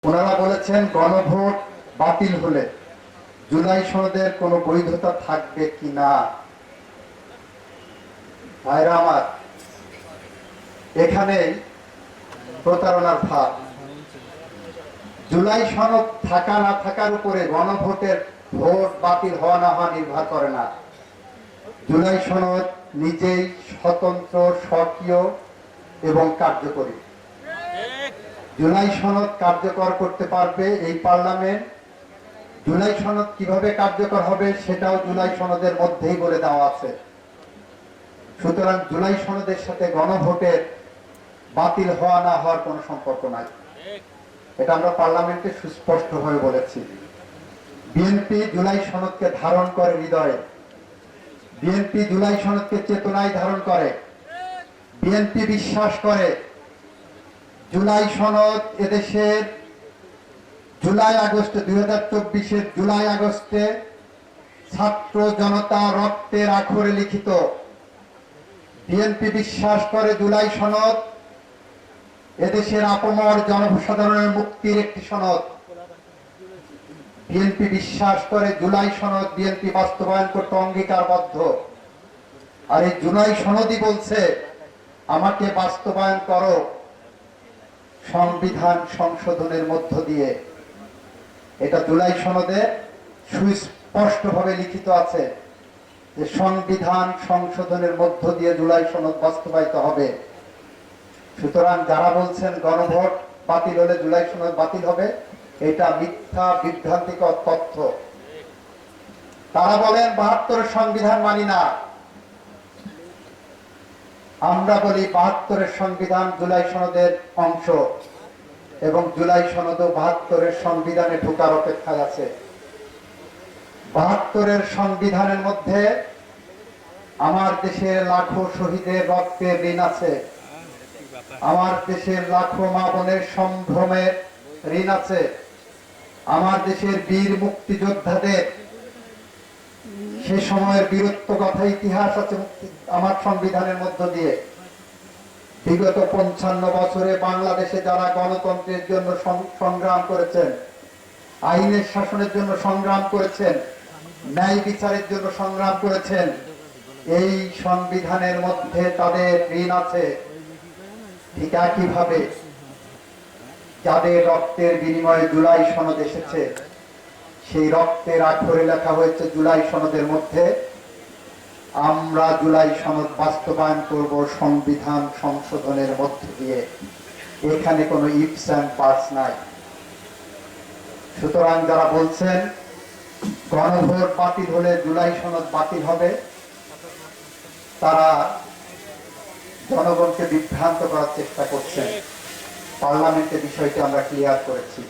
ওনারা বলেছেন গণভোট বাতিল হলে জুলাই সনদের কোনো বৈধতা থাকবে কিনা। ভাইরা আমার, এখানে প্রতারণার ভাব। জুলাই সনদ থাকা না থাকার উপরে গণভোটের ভোট বাতিল হওয়া না হওয়া নির্ভর করে না। জুলাই সনদ নিজেই স্বতন্ত্র, স্বকীয় এবং কার্যকরী। জুলাই সনদ কার্যকর করতে পারবে এই পার্লামেন্ট। জুলাই সনদ কিভাবে কার্যকর হবে সেটাও জুলাই সনদের মধ্যেই বলে দেওয়া আছে। সুতরাং জুলাই সনদের সাথে গণভোটের বাতিল হওয়া না হওয়ার কোনো সম্পর্ক নাই। এটা আমরা পার্লামেন্টে সুস্পষ্টভাবে বলেছি। বিএনপি জুলাই সনদকে ধারণ করে হৃদয়ে, বিএনপি জুলাই সনদকে চেতনায় ধারণ করে। বিএনপি বিশ্বাস করে জুলাই সনদ এদেশের জুলাই আগস্টে 2024-এর জুলাই আগস্টে ছাত্র জনতা রক্তের আখরে লিখিত। বিএনপি বিশ্বাস করে জুলাই সনদ এদেশের আপামর জনসাধারণের মুক্তির একটি সনদ। বিএনপি বিশ্বাস করে জুলাই সনদ বিএনপি বাস্তবায়ন করতে অঙ্গীকারবদ্ধ। আর এই জুলাই সনদই বলছে আমাকে বাস্তবায়ন করো সংবিধান সংশোধনের মধ্য দিয়ে। এটা জুলাই সনদে সুস্পষ্টভাবে লিখিত আছে যে সংবিধান সংশোধনের মধ্য দিয়ে জুলাই সনদ বাস্তবায়িত হবে। সুতরাং যারা বলছেন গণভোট বাতিল হলে জুলাই সনদ বাতিল হবে, এটা মিথ্যা বিভ্রান্তিকর তথ্য। তারা বলেন 72-এর সংবিধান মানি না। আমরা বলি 72-এর সংবিধান জুলাই সনদের অংশ এবং জুলাই সনদও 72-এর সংবিধানে ঢোকার অপেক্ষায় আছে। 72-এর সংবিধানের মধ্যে আমার দেশের লাখো শহীদের রক্তের ঋণ আছে, আমার দেশের লাখো মা বোনের সম্ভ্রমের ঋণ আছে, আমার দেশের বীর মুক্তিযোদ্ধাদের সে সময়ের বীরত্ব কথা ইতিহাস আছে আমার সংবিধানের মধ্য দিয়ে। বিগত 55 বছরে বাংলাদেশে যারা গণতন্ত্রের জন্য সংগ্রাম করেছেন, আইনের শাসনের জন্য সংগ্রাম করেছেন, ন্যায় বিচারের জন্য সংগ্রাম করেছেন, এই সংবিধানের মধ্যে তাদের ঋণ আছে। ঠিক একইভাবে যাদের রক্তের বিনিময়ে জুলাই সনদ এসেছে, সেই রক্তের আখরে লেখা হয়েছে জুলাই সনদের মধ্যে আমরা জুলাই সনদ বাস্তবায়ন করব সংবিধান সংশোধনের মধ্য দিয়ে। এখানে কোনো ইফস এন্ড বাটস নাই। সুতরাং যারা বলছেন গণভোট বাতিল হলে জুলাই সনদ বাতিল হবে, তারা জনগণকে বিভ্রান্ত করার চেষ্টা করছেন। পার্লামেন্টে বিষয়টি আমরা ক্লিয়ার করেছি।